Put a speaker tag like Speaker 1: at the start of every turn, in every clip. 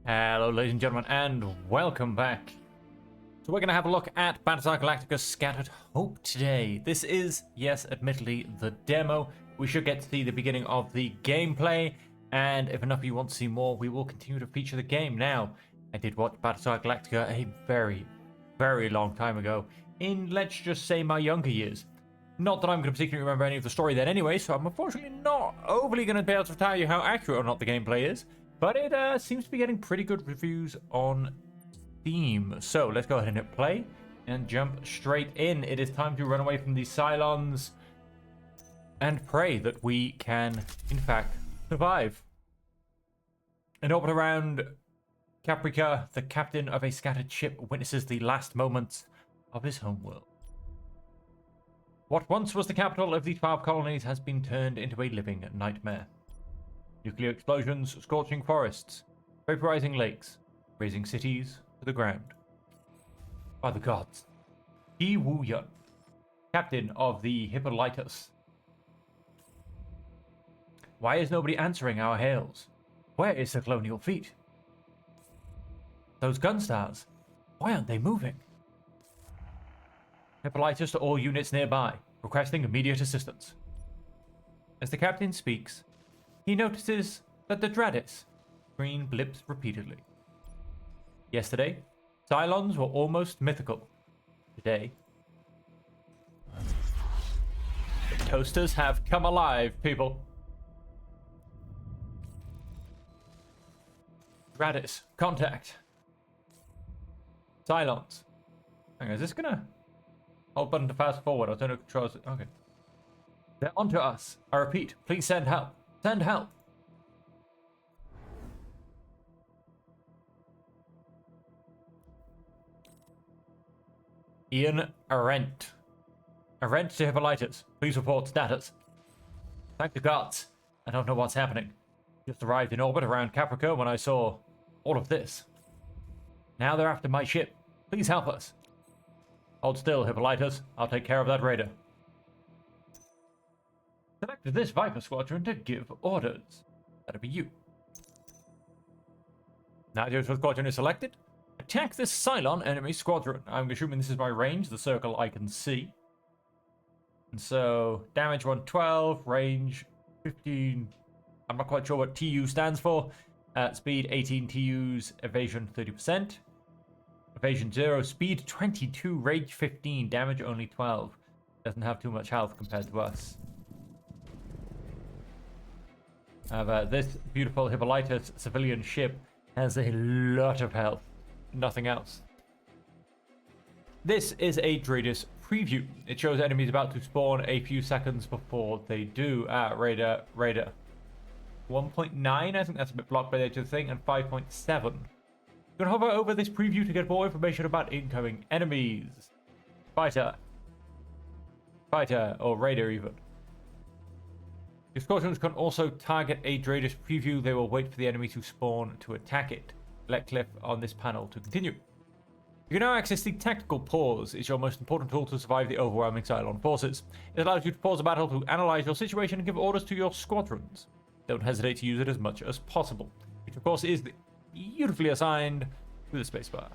Speaker 1: Hello, ladies and gentlemen, and welcome back. So we're going to have a look at Battlestar Galactica's Scattered Hope today. This is, yes, admittedly, the demo. We should get to see the beginning of the gameplay, and if enough of you want to see more, we will continue to feature the game. Now, I did watch Battlestar Galactica a very, very long time ago, in, let's just say, my younger years. Not that I'm going to particularly remember any of the story then anyway, so I'm unfortunately not overly going to be able to tell you how accurate or not the gameplay is. But it seems to be getting pretty good reviews on Steam. So let's go ahead and hit play and jump straight in. It is time to run away from these Cylons and pray that we can, in fact, survive. In orbit around Caprica, the captain of a scattered ship witnesses the last moments of his homeworld. What once was the capital of the 12 colonies has been turned into a living nightmare. Nuclear explosions, scorching forests, vaporizing lakes, razing cities to the ground. By the gods. Ji Woo-yun, captain of the Hippolytus. Why is nobody answering our hails? Where is the colonial fleet? Those gun stars, why aren't they moving? Hippolytus to all units nearby, requesting immediate assistance. As the captain speaks, he notices that the Dradis screen blips repeatedly. Yesterday, Cylons were almost mythical. Today, the toasters have come alive, people. Dradis, contact. Cylons. Hang on, is this gonna... Hold button to fast forward. I'll turn the controls. Okay. They're onto us. I repeat, please send help. Send help. Ian Arendt. Arendt to Hippolytus. Please report status. Thank the gods. I don't know what's happening. Just arrived in orbit around Caprica when I saw all of this. Now they're after my ship. Please help us. Hold still, Hippolytus. I'll take care of that raider. Select this Viper Squadron to give orders. That'll be you. Now your squadron is selected. Attack this Cylon enemy squadron. I'm assuming this is my range, the circle I can see. And so, damage 112, range 15. I'm not quite sure what TU stands for. Speed 18 TUs, evasion 30%. Evasion 0, speed 22, range 15, damage only 12. Doesn't have too much health compared to us. This beautiful Hippolytus civilian ship has a lot of health. Nothing else. This is a Dradis preview. It shows enemies about to spawn a few seconds before they do. Raider. 1.9, I think that's a bit blocked by the edge of the thing, and 5.7. You can hover over this preview to get more information about incoming enemies. Fighter, or Raider even. Your squadrons can also target a Dradis preview. They will wait for the enemy to spawn to attack it. Select click on this panel to continue. You can now access the Tactical Pause. It's your most important tool to survive the overwhelming Cylon forces. It allows you to pause a battle to analyze your situation and give orders to your squadrons. Don't hesitate to use it as much as possible, which of course is beautifully assigned to the spacebar.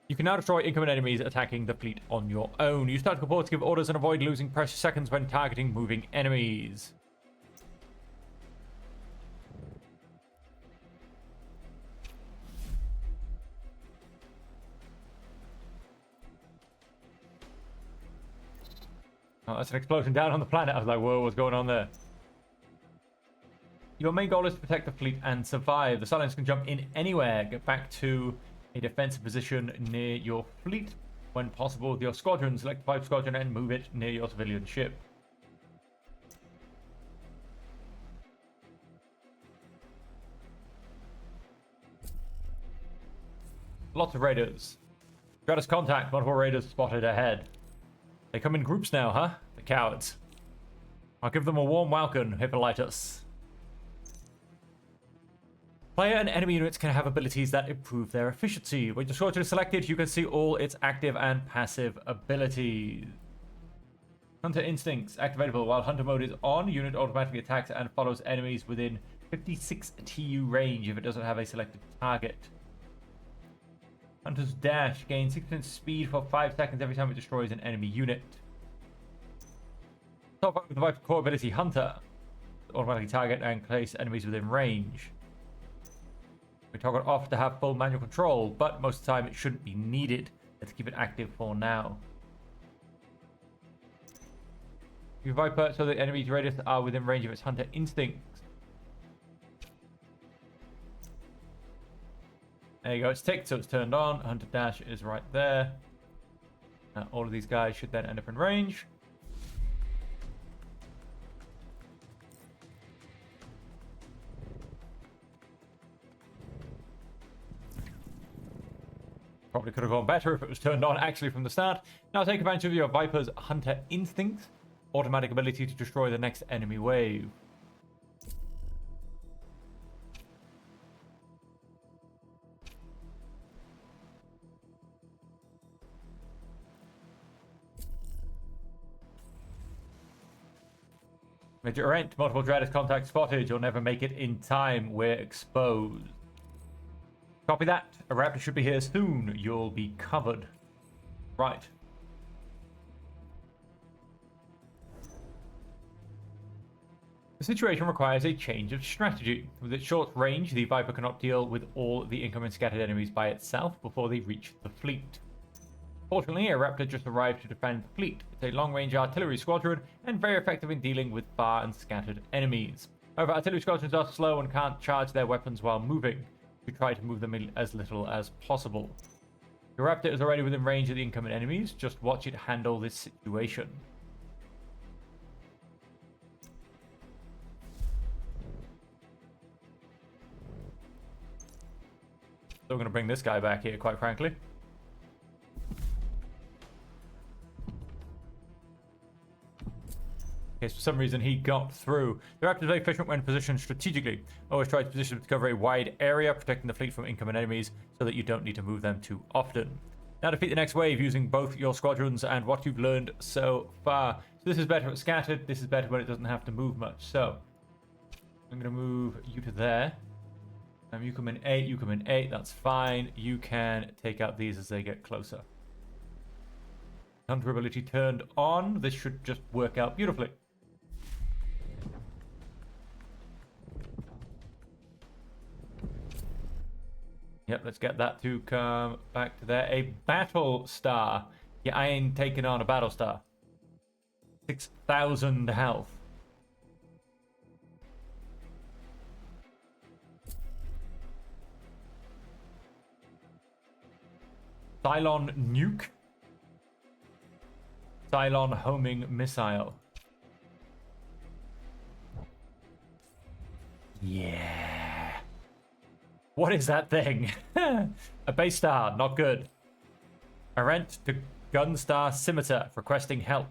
Speaker 1: You can now destroy incoming enemies attacking the fleet on your own. Use tactical pause to give orders and avoid losing precious seconds when targeting moving enemies. Oh, that's an explosion down on the planet. I was like, whoa, what's going on there? Your main goal is to protect the fleet and survive. The Cylons can jump in anywhere. Get back to a defensive position near your fleet. When possible with your squadron, select the Viper Squadron and move it near your civilian ship. Lots of raiders. Got us contact. Multiple raiders spotted ahead. They come in groups now, huh? The cowards. I'll give them a warm welcome, Hippolytus. Player and enemy units can have abilities that improve their efficiency. When your squadron is selected, you can see all its active and passive abilities. Hunter Instincts activatable. While Hunter mode is on, unit automatically attacks and follows enemies within 56 TU range if it doesn't have a selected target. Hunter's Dash gains 6% speed for 5 seconds every time it destroys an enemy unit. Top up with the Viper core ability Hunter. Automatically target and place enemies within range. We toggle off to have full manual control, but most of the time it shouldn't be needed. Let's keep it active for now. You Viper so that enemies radius are within range of its Hunter Instincts. There you go, it's ticked, so it's turned on. Hunter Dash is right there. All of these guys should then end up in range. Probably could have gone better if it was turned on actually from the start. Now take advantage of your Viper's Hunter Instinct. Automatic ability to destroy the next enemy wave. Major Rent, multiple Dreaded contact spotted. You'll never make it in time. We're exposed. Copy that. A raptor should be here soon. You'll be covered. Right. The situation requires a change of strategy. With its short range, the Viper cannot deal with all the incoming scattered enemies by itself before they reach the fleet. Fortunately, a Raptor just arrived to defend the fleet. It's a long-range artillery squadron and very effective in dealing with far and scattered enemies. However, artillery squadrons are slow and can't charge their weapons while moving. You try to move them in as little as possible. Your Raptor is already within range of the incoming enemies. Just watch it handle this situation. Still going to bring this guy back here, quite frankly. Okay, for some reason he got through. The Raptor is very efficient when positioned strategically. Always try to position them to cover a wide area, protecting the fleet from incoming enemies so that you don't need to move them too often. Now defeat the next wave using both your squadrons and what you've learned so far. So this is better when it's scattered. This is better when it doesn't have to move much. So I'm going to move you to there. You come in 8, you come in 8, that's fine. You can take out these as they get closer. Hunter ability turned on. This should just work out beautifully. Yep, let's get that to come back to there. A Battlestar. Yeah, I ain't taking on a Battlestar. 6,000 health. Cylon Nuke. Cylon Homing Missile. Yeah. What is that thing? A base star, not good. A rent to Gunstar Scimitar, requesting help.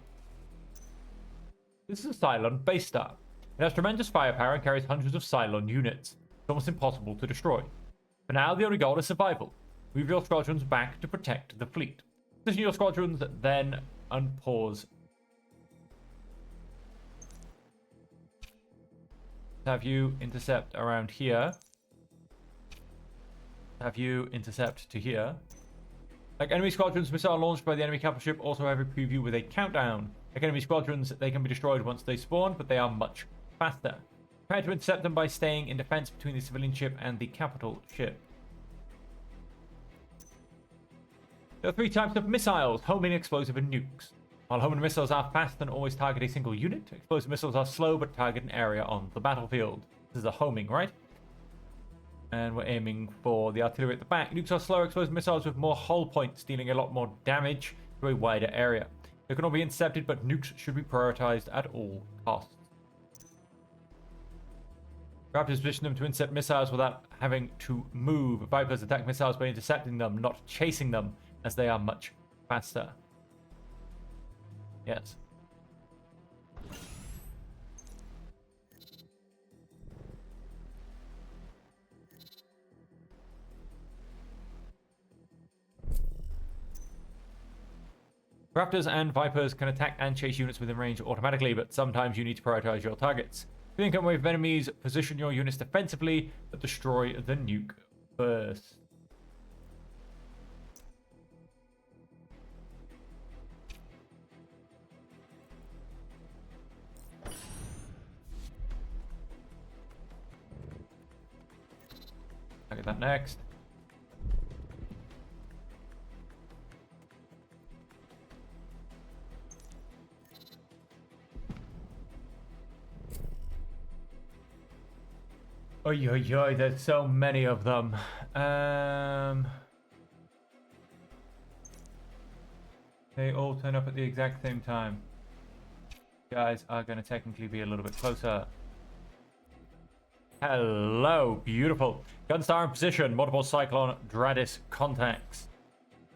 Speaker 1: This is a Cylon base star. It has tremendous firepower and carries hundreds of Cylon units. It's almost impossible to destroy. For now, the only goal is survival. Move your squadrons back to protect the fleet. Position your squadrons, then unpause. Have you intercept around here. Have you intercept to here. Like enemy squadrons, missile launched by the enemy capital ship also have a preview with a countdown. Like enemy squadrons, they can be destroyed once they spawn, but they are much faster. Try to intercept them by staying in defense between the civilian ship and the capital ship. There are 3 types of missiles: homing, explosive, and nukes. While homing missiles are fast and always target a single unit, explosive missiles are slow but target an area on the battlefield. This is a homing, right? And we're aiming for the artillery at the back. Nukes are slower explosive missiles with more hull points, dealing a lot more damage to a wider area. They can all be intercepted, but nukes should be prioritized at all costs. Raptors position them to intercept missiles without having to move. Vipers attack missiles by intercepting them, not chasing them, as they are much faster. Yes. Raptors and Vipers can attack and chase units within range automatically, but sometimes you need to prioritize your targets. If you income wave of enemies, position your units defensively, but destroy the nuke first. I'll get that next. Oy, oy, oy, there's so many of them. They all turn up at the exact same time. Guys are going to technically be a little bit closer. Hello, beautiful. Gunstar in position. Multiple Cyclone Dradis contacts.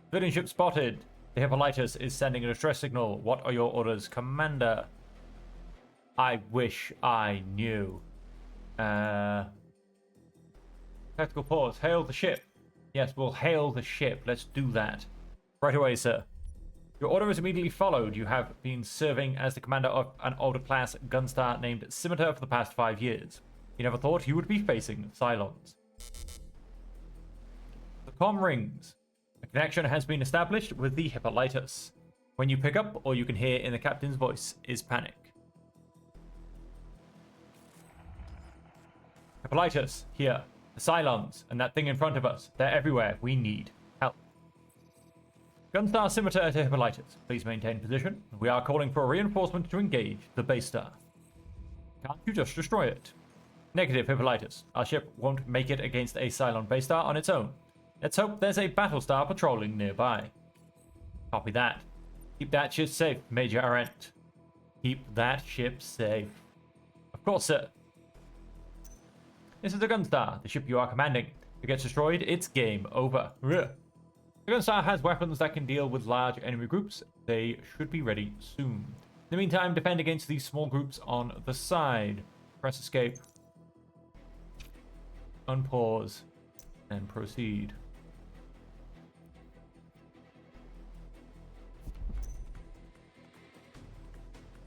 Speaker 1: Civilian ship spotted. The Hippolytus is sending a distress signal. What are your orders, Commander? I wish I knew. Tactical pause. Hail the ship. Yes, we'll hail the ship. Let's do that. Right away, sir. Your order is immediately followed. You have been serving as the commander of an older class Gunstar named Scimitar for the past 5 years. You never thought you would be facing Cylons. The comm rings. A connection has been established with the Hippolytus. When you pick up, all you can hear in the captain's voice is panic. Hippolytus, here. The Cylons, and that thing in front of us. They're everywhere. We need help. Gunstar Scimitar to Hippolytus. Please maintain position. We are calling for a reinforcement to engage the base star. Can't you just destroy it? Negative, Hippolytus. Our ship won't make it against a Cylon base star on its own. Let's hope there's a Battlestar patrolling nearby. Copy that. Keep that ship safe, Major Arendt. Keep that ship safe. Of course, sir. This is the Gunstar, the ship you are commanding. If it gets destroyed, it's game over. The Gunstar has weapons that can deal with large enemy groups. They should be ready soon. In the meantime, defend against these small groups on the side. Press escape. Unpause. And proceed.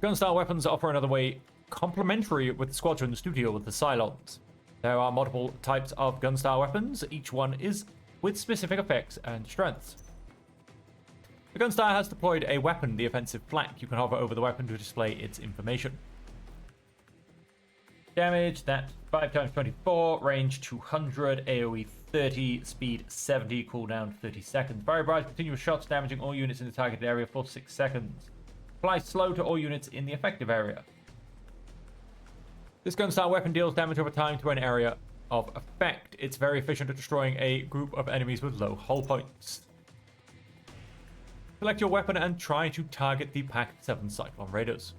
Speaker 1: Gunstar weapons offer another way complementary with the squadrons to deal with the Cylons. There are multiple types of Gunstar weapons, each one is with specific effects and strengths. The Gunstar has deployed a weapon, the offensive flank. You can hover over the weapon to display its information. Damage, that 5 times 24, range 200, AoE 30, speed 70, cooldown 30 seconds. Fire barrage, continuous shots damaging all units in the targeted area for 6 seconds. Apply slow to all units in the effective area. This Gunstar weapon deals damage over time to an area of effect. It's very efficient at destroying a group of enemies with low hull points. Select your weapon and try to target the Pact 7 Cyclone Raiders.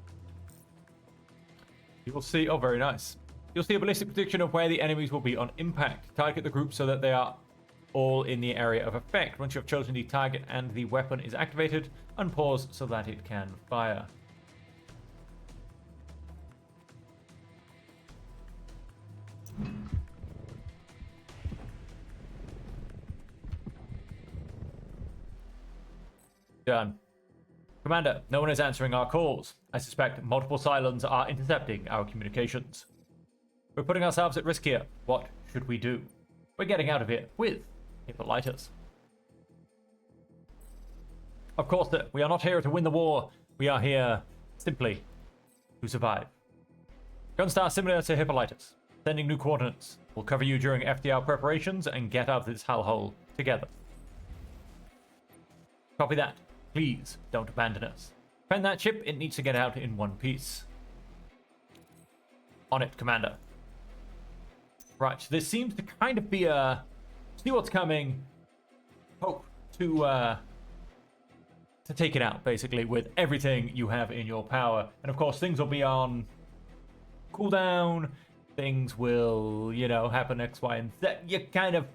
Speaker 1: You will see, oh very nice. You'll see a ballistic prediction of where the enemies will be on impact. Target the group so that they are all in the area of effect. Once you have chosen the target and the weapon is activated, unpause so that it can fire. Done. Commander, no one is answering our calls. I suspect multiple Cylons are intercepting our communications. We're putting ourselves at risk here. What should we do? We're getting out of here with Hippolytus. Of course, we are not here to win the war. We are here simply to survive. Gunstar similar to Hippolytus. Sending new coordinates. We'll cover you during FDR preparations and get out of this hellhole together. Copy that. Please don't abandon us. Defend that ship. It needs to get out in one piece. On it, Commander. Right, so this seems to kind of be a see what's coming. Hope to take it out, basically, with everything you have in your power. And of course, things will be on cooldown. Things will, happen X, Y, and Z. You kind of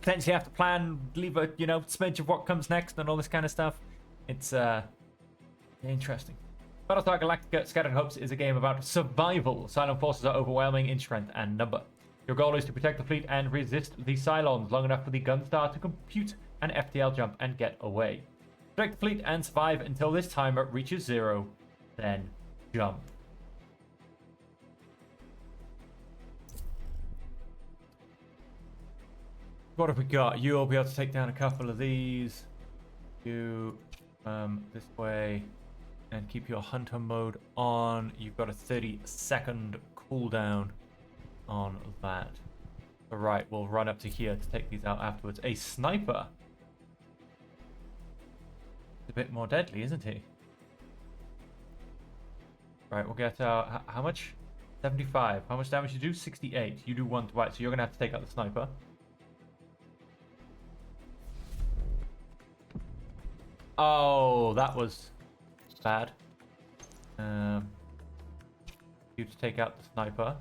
Speaker 1: potentially have to plan, leave a, smidge of what comes next and all this kind of stuff. It's, interesting. Battlestar Galactica Scattered Hopes is a game about survival. Cylon forces are overwhelming in strength and number. Your goal is to protect the fleet and resist the Cylons long enough for the Gunstar to compute an FTL jump and get away. Protect the fleet and survive until this timer reaches 0. Then jump. What have we got? You'll be able to take down a couple of these. You this way and keep your hunter mode on. You've got a 30-second cooldown on that. Alright, we'll run up to here to take these out afterwards. A sniper. It's a bit more deadly, isn't he? Right, we'll get how much? 75. How much damage you do? 68. You do 1 twice, so you're gonna have to take out the sniper. Oh, that was bad. You to take out the sniper.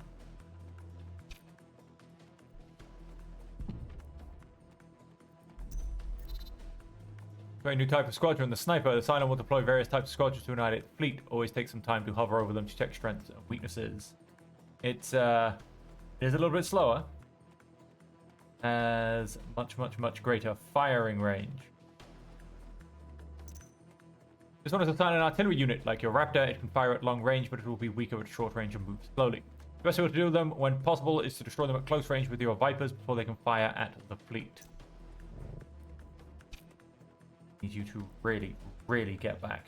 Speaker 1: Very new type of squadron. The sniper. The Cylon will deploy various types of squadrons to annihilate the fleet. Always take some time to hover over them to check strengths and weaknesses. It is a little bit slower. Has much greater firing range. This one is a silent artillery unit. Like your Raptor, it can fire at long range, but it will be weaker at short range and move slowly. The best way to deal with them, when possible, is to destroy them at close range with your Vipers before they can fire at the fleet. Need you to really get back.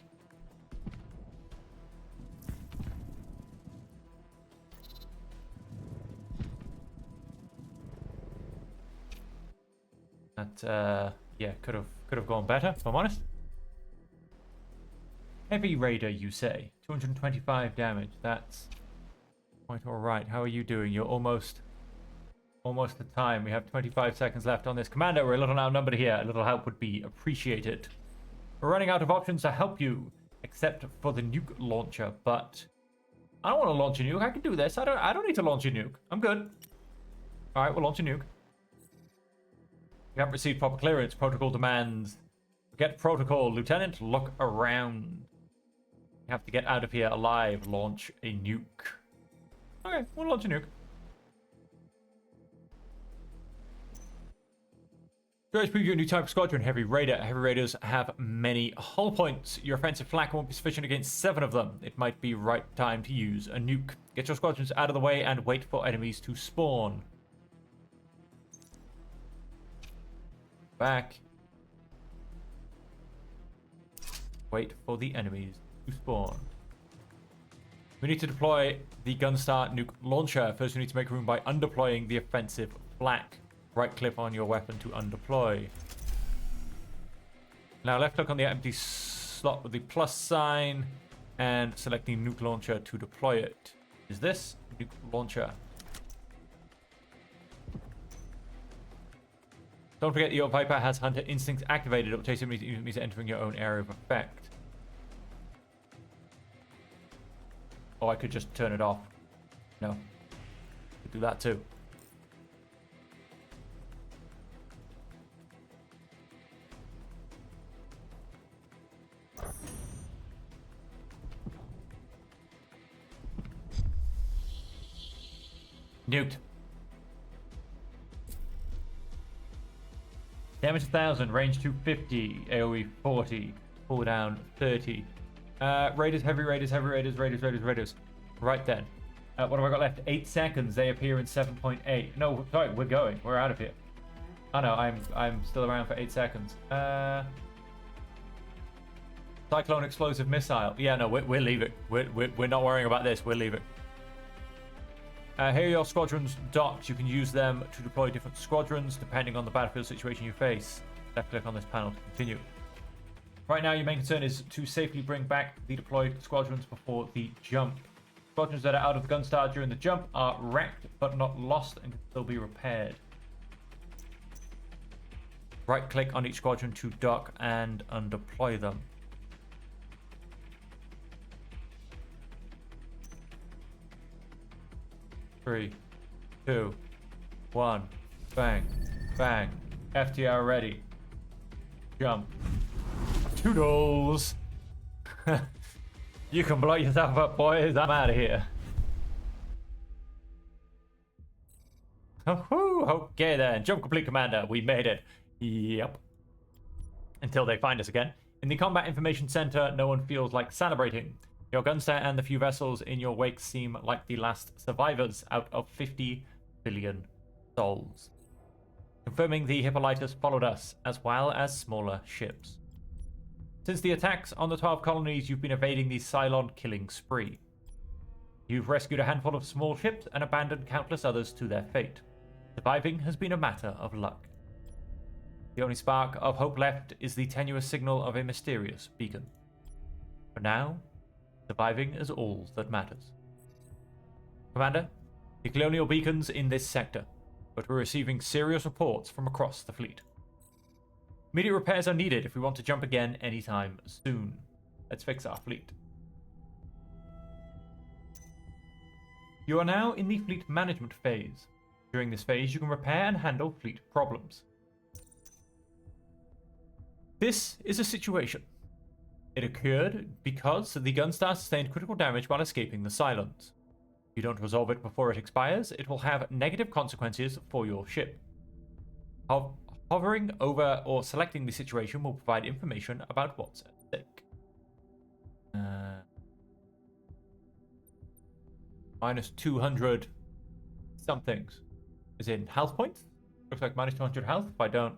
Speaker 1: That yeah, could have gone better, if I'm honest. Heavy Raider, you say? 225 damage. That's quite alright. How are you doing? You're almost the time. We have 25 seconds left on this. Commander, we're a little outnumbered here. A little help would be appreciated. We're running out of options to help you, except for the nuke launcher, but I don't want to launch a nuke. I can do this. I don't need to launch a nuke. I'm good. Alright, we'll launch a nuke. We haven't received proper clearance. Protocol demands. Get protocol. Lieutenant, look around. You have to get out of here alive. Launch a nuke. Okay, we'll launch a nuke. Guys, preview a new type of squadron, Heavy Raider. Heavy Raiders have many hull points. Your offensive flak won't be sufficient against 7 of them. It might be right time to use a nuke. Get your squadrons out of the way and wait for enemies to spawn. Back. Wait for the enemies to spawn. We need to deploy the Gunstar nuke launcher. First, we need to make room by undeploying the offensive flak. Right click on your weapon to undeploy. Now left click on the empty slot with the plus sign and select the nuke launcher to deploy it. Is this nuke launcher? Don't forget your Viper has Hunter Instinct activated. It will chase enemies entering your own area of effect. Oh, I could just turn it off. No. Could do that too. Nuked. Damage 1000, range 250, AoE 40, cooldown 30. Raiders, heavy raiders, heavy raiders, raiders. Right then. What have I got left? 8 seconds. They appear in 7.8. No, sorry, we're going. We're out of here. Oh no, I'm still around for 8 seconds. Cyclone explosive missile. Yeah, no, we're leaving. We're not worrying about this. We're leaving. Here are your squadrons docked. You can use them to deploy different squadrons depending on the battlefield situation you face. Left click on this panel to continue. Right now, your main concern is to safely bring back the deployed squadrons before the jump. Squadrons that are out of the Gunstar during the jump are wrecked but not lost and can still be repaired. Right click on each squadron to dock and undeploy them. Three, 2, 1, bang, bang. FTR ready. Jump. Toodles. You can blow yourself up, boys. I'm out of here. Okay then. Jump complete, Commander. We made it. Yep. Until they find us again. In the Combat Information Center, no one feels like celebrating. Your Gunstar and the few vessels in your wake seem like the last survivors out of 50 billion souls. Confirming the Hippolytus followed us, as well as smaller ships. Since the attacks on the 12 colonies, you've been evading the Cylon killing spree. You've rescued a handful of small ships and abandoned countless others to their fate. Surviving has been a matter of luck. The only spark of hope left is the tenuous signal of a mysterious beacon. For now, surviving is all that matters. Commander, the colonial beacon's in this sector, but we're receiving serious reports from across the fleet. Immediate repairs are needed if we want to jump again anytime soon. Let's fix our fleet. You are now in the fleet management phase. During this phase, you can repair and handle fleet problems. This is a situation. It occurred because the Gunstar sustained critical damage while escaping the Cylons. If you don't resolve it before it expires, it will have negative consequences for your ship. Hovering over or selecting the situation will provide information about what's at stake. Minus 200 somethings. Is in health points? Looks like minus 200 health if I don't.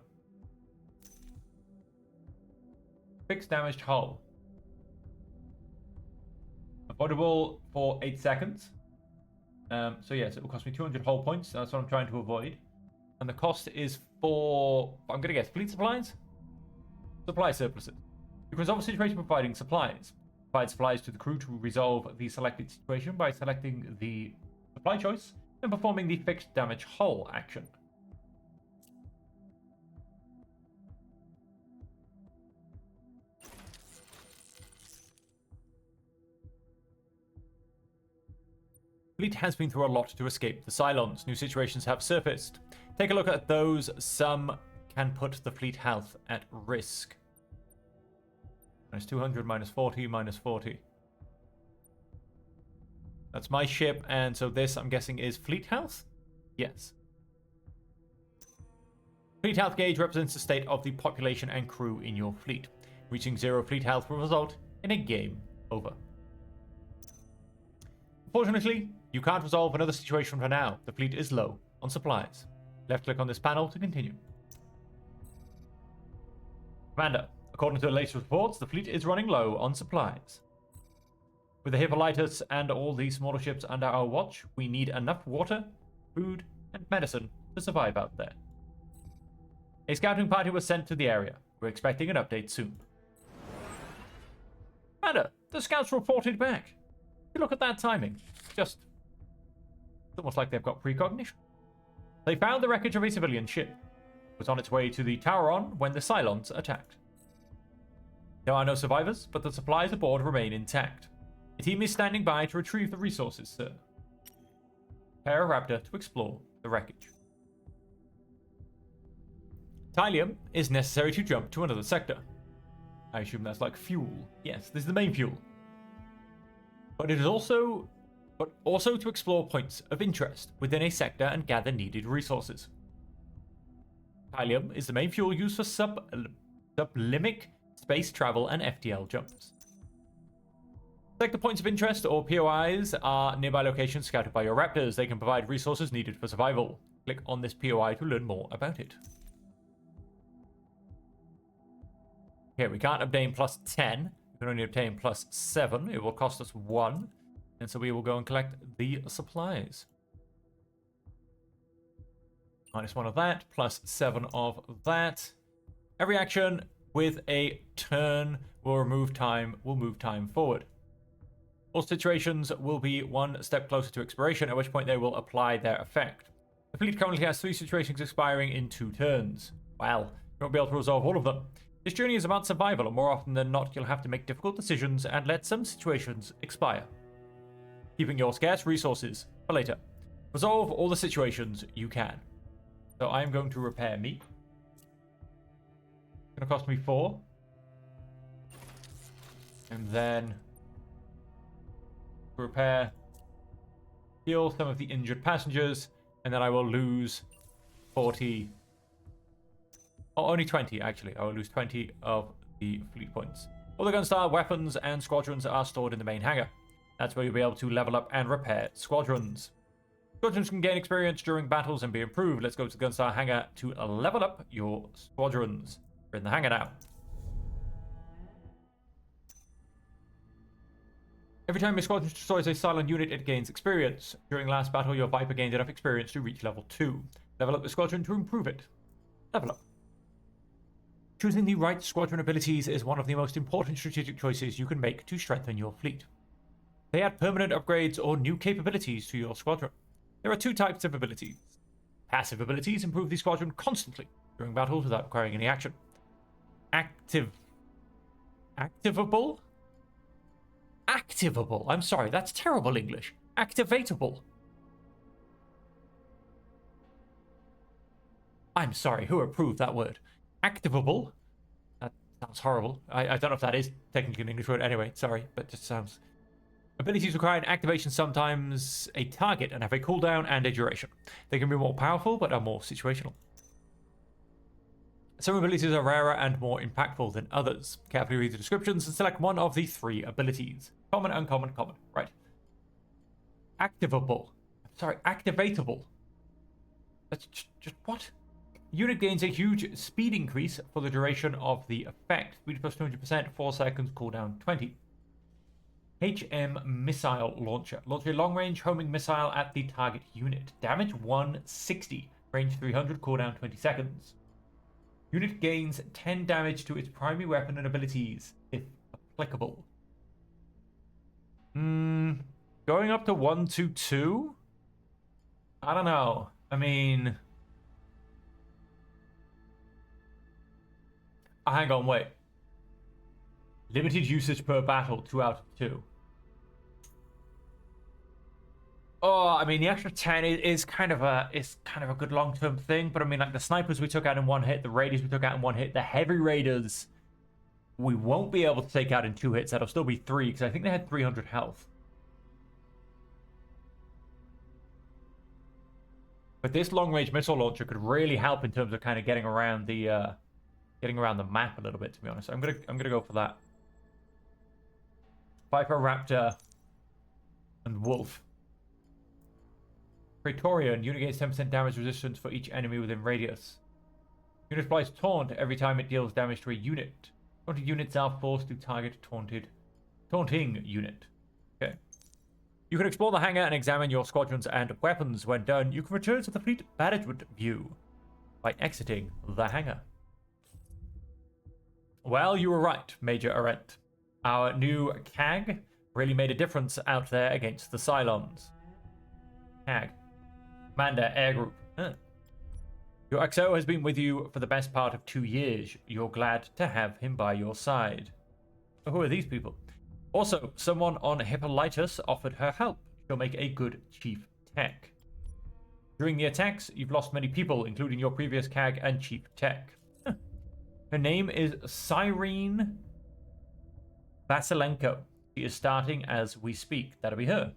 Speaker 1: Fixed damaged hull. Avoidable for 8 seconds. So yes, it will cost me 200 hull points. That's what I'm trying to avoid. And the cost is for, I'm going to guess, fleet supplies? Supply surpluses. You can resolve a situation by providing supplies. Provide supplies to the crew to resolve the selected situation by selecting the supply choice and performing the fixed damage hull action. Fleet has been through a lot to escape the Cylons. New situations have surfaced. Take a look at those. Some can put the fleet health at risk. Minus 200, minus 40, minus 40. That's my ship, and so this, I'm guessing, is fleet health? Yes. Fleet health gauge represents the state of the population and crew in your fleet. Reaching 0 fleet health will result in a game over. Unfortunately, you can't resolve another situation for now. The fleet is low on supplies. Left-click on this panel to continue. Commander, according to the latest reports, the fleet is running low on supplies. With the Hippolytus and all the smaller ships under our watch, we need enough water, food, and medicine to survive out there. A scouting party was sent to the area. We're expecting an update soon. Commander, the scouts reported back. You look at that timing. It's almost like they've got precognition. They found the wreckage of a civilian ship. It was on its way to the Tauron when the Cylons attacked. There are no survivors, but the supplies aboard remain intact. A team is standing by to retrieve the resources, sir. Prepare a raptor to explore the wreckage. Tylium is necessary to jump to another sector. I assume that's like fuel. Yes, this is the main fuel. But it is also to explore points of interest within a sector and gather needed resources. Tylium is the main fuel used for sublimic space travel and FTL jumps. Sector points of interest, or POIs, are nearby locations scouted by your raptors. They can provide resources needed for survival. Click on this POI to learn more about it. Okay, we can't obtain plus 10. We can only obtain plus 7. It will cost us 1. And so we will go and collect the supplies. Minus 1 of that, plus 7 of that. Every action with a turn will move time forward. All situations will be one step closer to expiration, at which point they will apply their effect. The fleet currently has 3 situations expiring in 2 turns. Well, you won't be able to resolve all of them. This journey is about survival, and more often than not, you'll have to make difficult decisions and let some situations expire. Keeping your scarce resources for later. Resolve all the situations you can. So I am going to repair me. It's going to cost me 4. And then repair, heal some of the injured passengers, and then I will lose 40. Oh, only 20 actually. I will lose 20 of the fleet points. All the gun-style weapons and squadrons are stored in the main hangar. That's where you'll be able to level up and repair squadrons. Squadrons can gain experience during battles and be improved. Let's go to the gun-style hangar to level up your squadrons. We're in the hangar now. Every time your squadron destroys a silent unit, it gains experience. During last battle, your Viper gained enough experience to reach level 2. Level up the squadron to improve it. Level up. Choosing the right squadron abilities is one of the most important strategic choices you can make to strengthen your fleet. They add permanent upgrades or new capabilities to your squadron. There are 2 types of abilities. Passive abilities improve the squadron constantly during battles without requiring any action. Activable? Activable. I'm sorry, that's terrible English. Activatable. I'm sorry, who approved that word? Activable. That sounds horrible. I don't know if that is technically an English word. Anyway, sorry, but it just sounds... Abilities require an activation, sometimes a target, and have a cooldown and a duration. They can be more powerful, but are more situational. Some abilities are rarer and more impactful than others. Carefully read the descriptions and select one of the 3 abilities. Common, uncommon, common. Right. Activable. Sorry, activatable. That's just what? Unit gains a huge speed increase for the duration of the effect. Speed plus 200%, 4 seconds, cooldown 20. HM Missile Launcher. Launch a long-range homing missile at the target unit. Damage 160. Range 300, cooldown 20 seconds. Unit gains 10 damage to its primary weapon and abilities, if applicable. Going up to 122? I don't know. I mean... hang on, wait. Limited usage per battle, 2 out of 2. Oh, I mean, the extra 10 is kind of a good long-term thing, but I mean, like the snipers we took out in 1 hit, the raiders we took out in 1 hit, the heavy raiders we won't be able to take out in 2 hits. That'll still be 3 because I think they had 300 health. But this long-range missile launcher could really help in terms of kind of getting around the map a little bit. To be honest, I'm gonna go for that. Viper, Raptor, and Wolf. Praetorian. Unit gains 10% damage resistance for each enemy within radius. Unit applies taunt every time it deals damage to a unit. Taunted units are forced to target taunting unit. Okay. You can explore the hangar and examine your squadrons and weapons. When done, you can return to the fleet management view by exiting the hangar. Well, you were right, Major Arendt. Our new CAG really made a difference out there against the Cylons. CAG. Commander Air Group. Your XO has been with you for the best part of 2 years. You're glad to have him by your side. Who are these people? Also, someone on Hippolytus offered her help. She'll make a good chief tech. During the attacks, you've lost many people, including your previous CAG and chief tech. Her name is Cyrene Vasilenko. She is starting as we speak. That'll be her.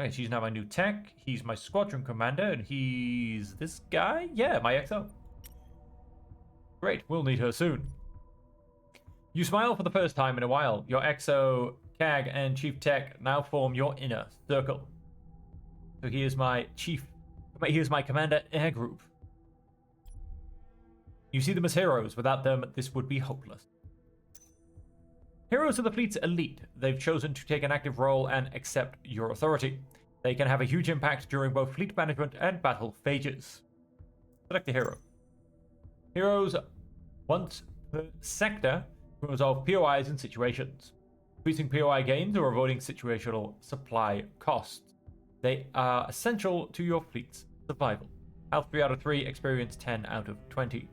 Speaker 1: Okay, she's now my new tech. He's my squadron commander, and he's this guy? Yeah, my XO. Great, we'll need her soon. You smile for the first time in a while. Your XO, CAG, and chief tech now form your inner circle. So he is my commander air group. You see them as heroes. Without them, this would be hopeless. Heroes are the fleet's elite. They've chosen to take an active role and accept your authority. They can have a huge impact during both fleet management and battle phases. Select a hero. Heroes once per sector can resolve POIs in situations, increasing POI gains or avoiding situational supply costs. They are essential to your fleet's survival. Health 3 out of 3, experience 10 out of 20.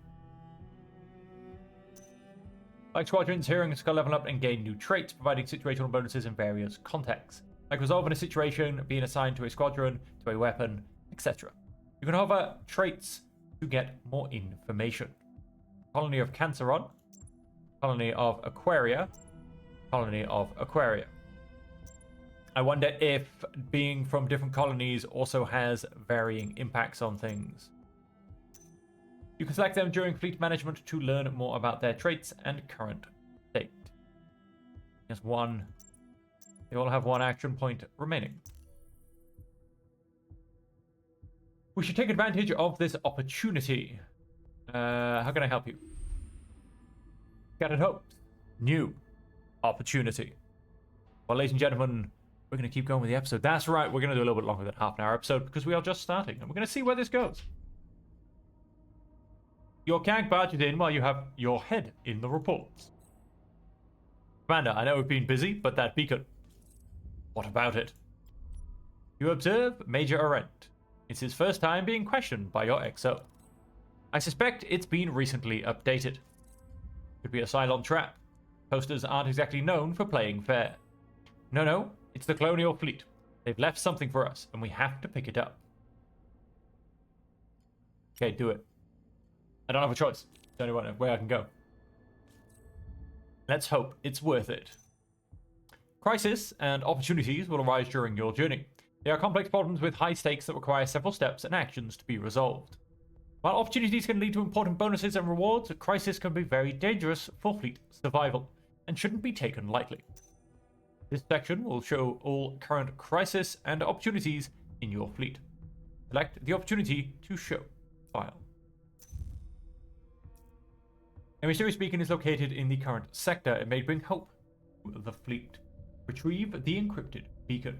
Speaker 1: Like squadrons, heroes can level up and gain new traits, providing situational bonuses in various contexts, like resolving a situation, being assigned to a squadron, to a weapon, etc. You can hover traits to get more information. Colony of Canceron, Colony of Aquaria, Colony of Aquaria. I wonder if being from different colonies also has varying impacts on things. You can select them during fleet management to learn more about their traits and current state. There's one. They all have one action point remaining. We should take advantage of this opportunity. How can I help you? Scattered hopes. New opportunity. Well, ladies and gentlemen, we're going to keep going with the episode. That's right, we're going to do a little bit longer than half an hour episode because we are just starting, and we're going to see where this goes. Your CAG barges in while you have your head in the reports. Commander, I know we've been busy, but that beacon. What about it? You observe Major Arendt. It's his first time being questioned by your XO. I suspect it's been recently updated. Could be a Cylon trap. Posters aren't exactly known for playing fair. No, it's the Colonial Fleet. They've left something for us, and we have to pick it up. Okay, do it. I don't have a choice. It's the only way I can go. Let's hope it's worth it. Crisis and opportunities will arise during your journey. They are complex problems with high stakes that require several steps and actions to be resolved. While opportunities can lead to important bonuses and rewards, crisis can be very dangerous for fleet survival, and shouldn't be taken lightly. This section will show all current crisis and opportunities in your fleet. Select the opportunity to show file. A mysterious beacon is located in the current sector. It may bring hope to the fleet. Retrieve the encrypted beacon.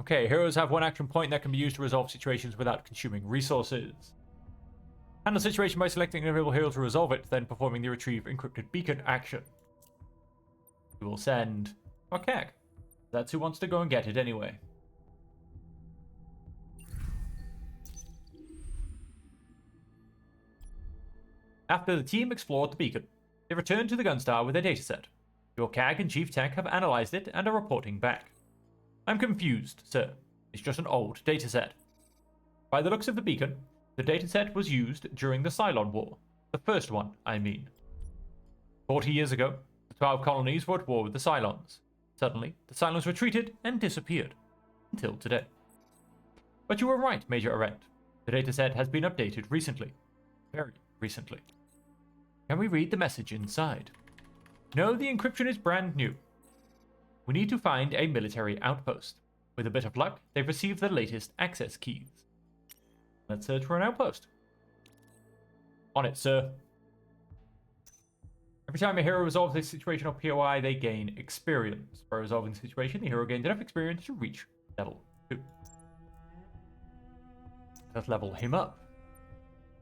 Speaker 1: Okay, heroes have one action point that can be used to resolve situations without consuming resources. Handle the situation by selecting an available hero to resolve it, then performing the retrieve encrypted beacon action. We will send Keg. That's who wants to go and get it anyway. After the team explored the beacon, they returned to the Gunstar with a dataset. Your CAG and Chief Tech have analyzed it and are reporting back. I'm confused, sir. It's just an old dataset. By the looks of the beacon, the dataset was used during the Cylon War. The first one, I mean. 40 years ago, the 12 colonies were at war with the Cylons. Suddenly, the Cylons retreated and disappeared. Until today. But you were right, Major Arendt. The dataset has been updated recently. Very recently. Can we read the message inside? No, the encryption is brand new. We need to find a military outpost. With a bit of luck, they've received the latest access keys. Let's search for an outpost. On it, sir. Every time a hero resolves a situation or POI, they gain experience. By resolving the situation, the hero gains enough experience to reach level 2. Let's level him up.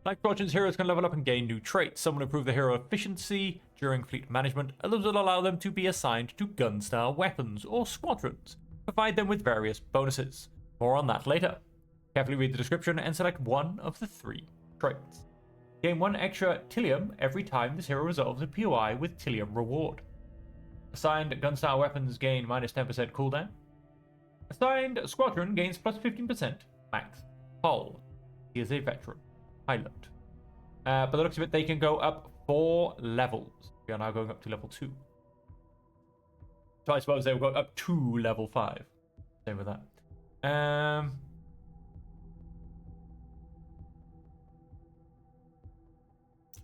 Speaker 1: Like Squadron's heroes can level up and gain new traits. Some will improve the hero efficiency during fleet management, others will allow them to be assigned to gun-style weapons or squadrons, provide them with various bonuses. More on that later. Carefully read the description and select one of the 3 traits. Gain 1 extra Tillium every time this hero resolves a POI with Tillium reward. Assigned gun-style weapons gain minus 10% cooldown. Assigned squadron gains plus 15% max hull. He is a veteran pilot. By the looks of it, they can go up 4 levels. We are now going up to level 2. So I suppose they will go up to level 5. Same with that.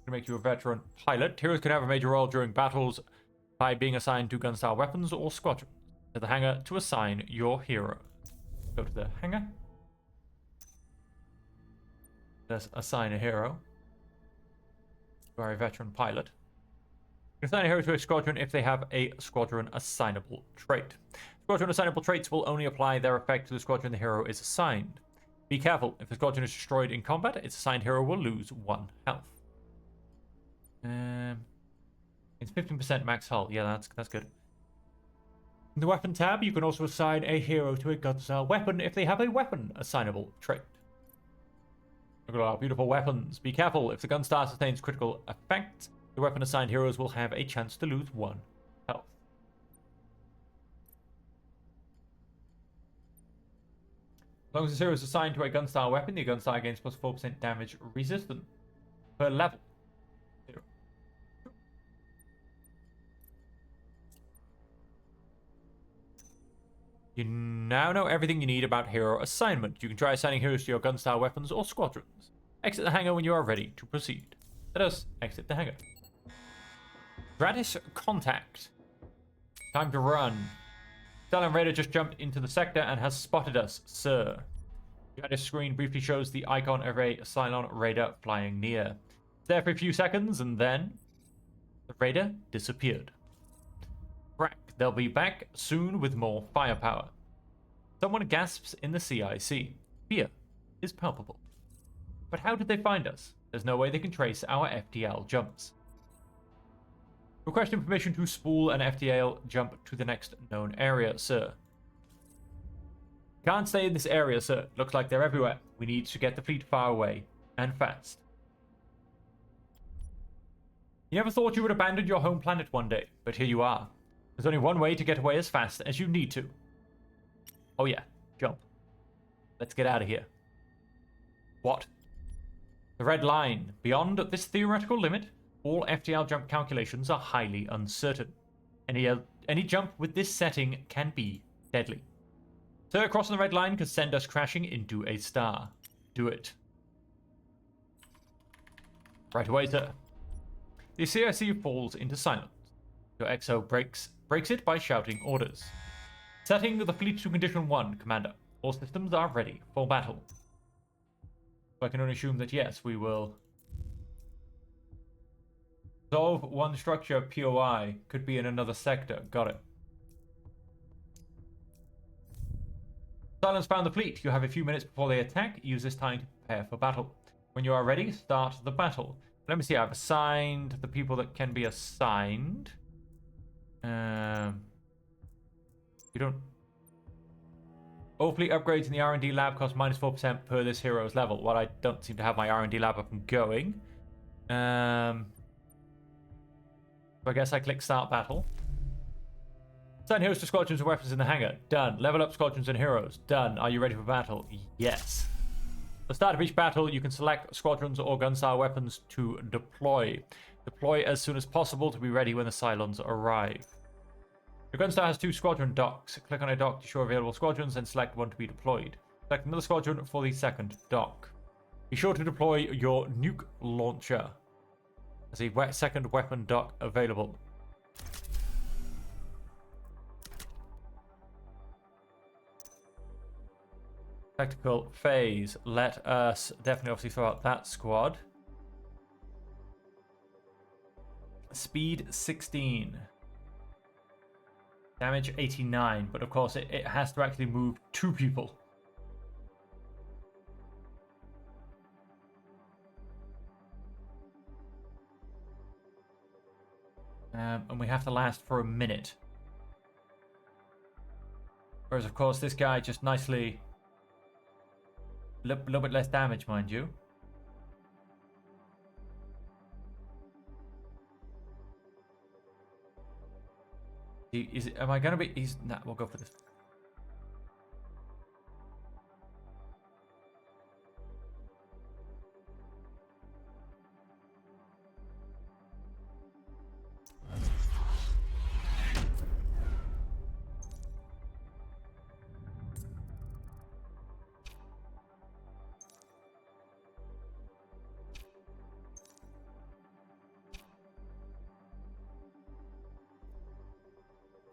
Speaker 1: To make you a veteran pilot, heroes can have a major role during battles by being assigned to gun-style weapons or squadrons. To the hangar to assign your hero. Go to the hangar. Let's assign a hero. You are a veteran pilot. You can assign a hero to a squadron if they have a squadron assignable trait. Squadron assignable traits will only apply their effect to the squadron the hero is assigned. Be careful, if the squadron is destroyed in combat, its assigned hero will lose 1 health. It's 15% max hull. Yeah, that's good. In the weapon tab, you can also assign a hero to a gun-style weapon if they have a weapon assignable trait. Look at our beautiful weapons. Be careful, if the Gunstar sustains critical effects, the weapon assigned heroes will have a chance to lose 1 health. As long as this hero is assigned to a gun-style weapon, the Gunstar gains plus 4% damage resistance per level. You now know everything you need about hero assignment. You can try assigning heroes to your gun-style weapons or squadrons. Exit the hangar when you are ready to proceed. Let us exit the hangar. Gratis contact. Time to run. Stalin Raider just jumped into the sector and has spotted us, sir. Gratis screen briefly shows the icon of a Cylon Raider flying near. It's there for a few seconds and then the Raider disappeared. Crack. They'll be back soon with more firepower. Someone gasps in the CIC. Fear is palpable. But how did they find us? There's no way they can trace our FTL jumps. Requesting permission to spool an FTL jump to the next known area, sir. Can't stay in this area, sir. Looks like they're everywhere. We need to get the fleet far away, and fast. You never thought you would abandon your home planet one day, but here you are. There's only one way to get away as fast as you need to. Oh yeah, jump. Let's get out of here. What? The red line. Beyond this theoretical limit, all FTL jump calculations are highly uncertain. Any jump with this setting can be deadly. Sir, crossing the red line could send us crashing into a star. Do it. Right away, sir. The CIC falls into silence. Your XO breaks it by shouting orders. Setting the fleet to condition 1, Commander. All systems are ready for battle. So I can only assume that yes, we will resolve one structure POI. Could be in another sector. Got it. Silence found the fleet. You have a few minutes before they attack. Use this time to prepare for battle. When you are ready, start the battle. Let me see. I've assigned the people that can be assigned. You don't. All fleet upgrades in the R&D lab cost minus 4% per this hero's level. Well, I don't seem to have my R&D lab up and going. So I guess I click start battle. Assign heroes to squadrons and weapons in the hangar. Done. Level up squadrons and heroes. Done. Are you ready for battle? Yes. At the start of each battle, you can select squadrons or gun-style weapons to deploy. Deploy as soon as possible to be ready when the Cylons arrive. Your gun-style has 2 squadron docks. Click on a dock to show available squadrons and select one to be deployed. Select another squadron for the second dock. Be sure to deploy your nuke launcher as a second weapon dock available. Tactical phase. Let us definitely obviously throw out that squad. Speed 16. Damage 89, but of course it has to actually move 2 people. And we have to last for a minute. Whereas of course this guy just nicely... A little bit less damage, mind you. Am I gonna be? Nah, we'll go for this.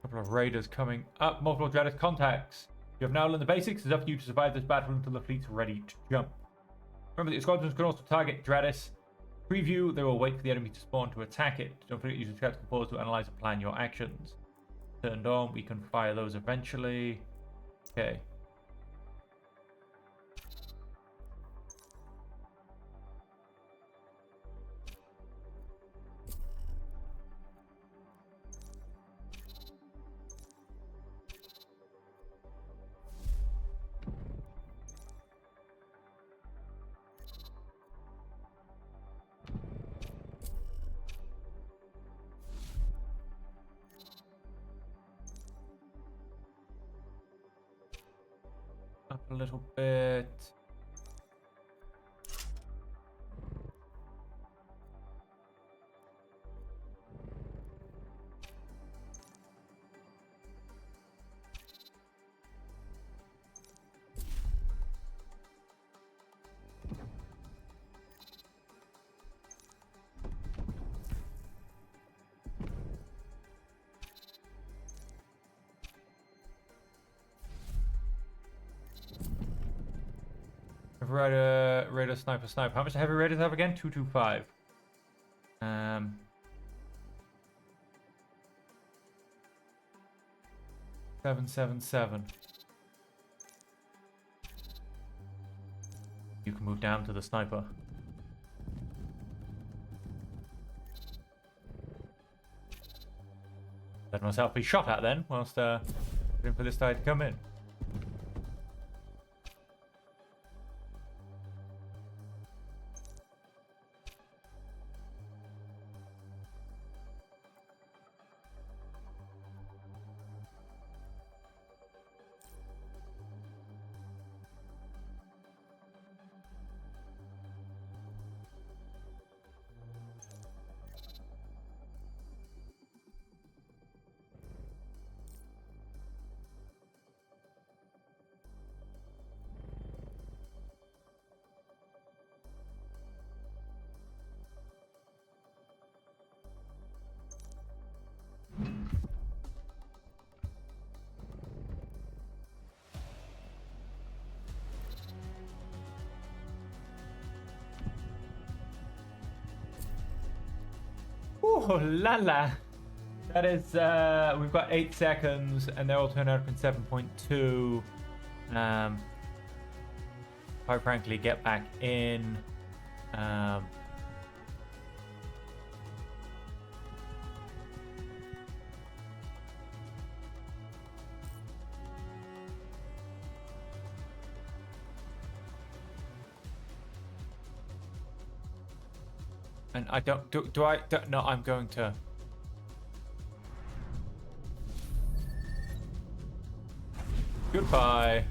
Speaker 1: Couple of raiders coming up. Multiple Dreaded contacts. You have now learned the basics. It's up to you to survive this battle until the fleet's ready to jump. Remember that your squadrons can also target Dreadis. Preview, they will wait for the enemy to spawn to attack it. Don't forget to use the tactical pause to analyze and plan your actions. Turned on, we can fire those eventually. Okay. Up a little bit. Heavy Raider, Sniper. How much do Heavy Raiders have again? 225. 777. You can move down to the Sniper. Let myself be shot at then, whilst waiting for this guy to come in. Oh la la. That is, we've got 8 seconds, and they're all turned out in 7.2. Quite frankly, get back in. And I don't no, I'm going to goodbye.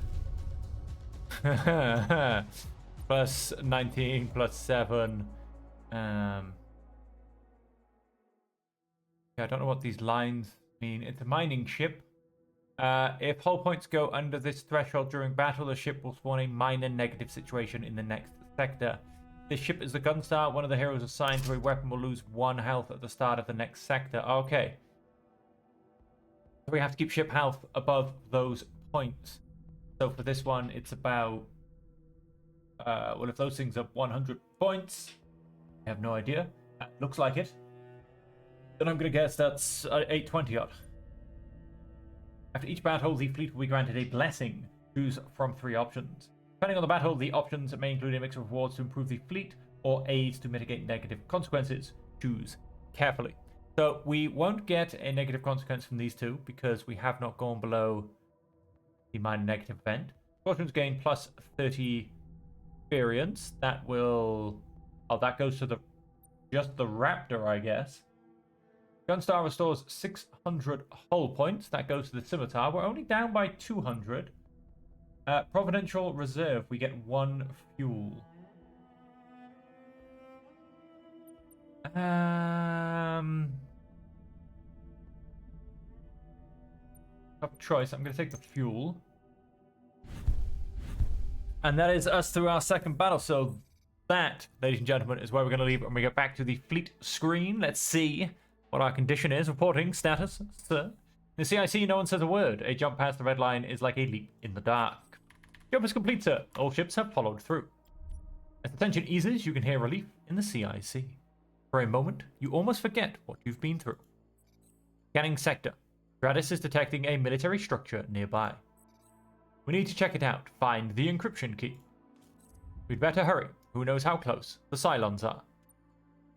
Speaker 1: Plus 19 plus 7. Yeah, I don't know what these lines mean. It's a mining ship. If hull points go under this threshold during battle, the ship will spawn a minor negative situation in the next sector. This ship is the Gunstar. One of the heroes assigned to a weapon will lose 1 health at the start of the next sector. Okay. So we have to keep ship health above those points. So for this one, it's about... well, if those things are 100 points, I have no idea. Looks like it. Then I'm going to guess that's 820 odd. After each battle, the fleet will be granted a blessing. Choose from 3 options. Depending on the battle, the options may include a mix of rewards to improve the fleet or aids to mitigate negative consequences. Choose carefully. So we won't get a negative consequence from these two because we have not gone below the minor negative event. Fortunes gain plus 30 experience. That will... oh, that goes to the just the Raptor, I guess. Gunstar restores 600 hull points. That goes to the Scimitar. We're only down by 200. Providential Reserve, we get 1 fuel. Tough choice. I'm going to take the fuel. And that is us through our second battle. So that, ladies and gentlemen, is where we're going to leave it when we get back to the fleet screen. Let's see what our condition is. Reporting status, sir. In the CIC, no one says a word. A jump past the red line is like a leap in the dark. Jump is complete, sir. All ships have followed through. As the tension eases, you can hear relief in the CIC. For a moment, you almost forget what you've been through. Scanning sector. Gratis is detecting a military structure nearby. We need to check it out. Find the encryption key. We'd better hurry. Who knows how close the Cylons are.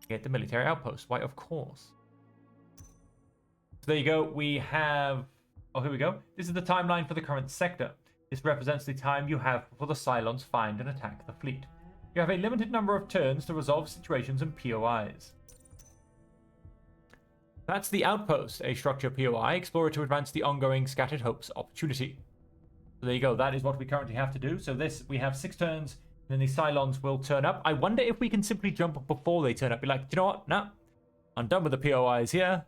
Speaker 1: Get the military outpost. Why, of course. So there you go. We have... oh, here we go. This is the timeline for the current sector. This represents the time you have before the Cylons find and attack the fleet. You have a limited number of turns to resolve situations and POIs. That's the Outpost, a structure POI. Explore it to advance the ongoing Scattered Hopes opportunity. So there you go. That is what we currently have to do. So this, we have 6 turns, and then the Cylons will turn up. I wonder if we can simply jump up before they turn up. Be like, you know what? No, I'm done with the POIs here.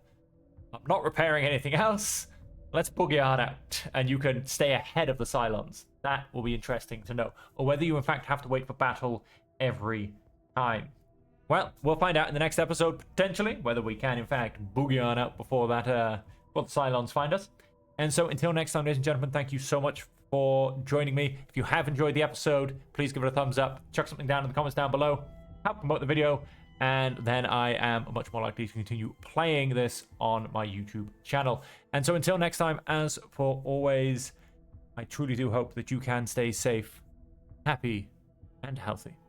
Speaker 1: I'm not repairing anything else. Let's boogie on out, and you can stay ahead of the Cylons. That will be interesting to know. Or whether you, in fact, have to wait for battle every time. Well, we'll find out in the next episode, potentially, whether we can, in fact, boogie on out before that, before the Cylons find us. And so, until next time, ladies and gentlemen, thank you so much for joining me. If you have enjoyed the episode, please give it a thumbs up. Chuck something down in the comments down below. Help promote the video. And then I am much more likely to continue playing this on my YouTube channel. And so until next time, as for always, I truly do hope that you can stay safe, happy, and healthy.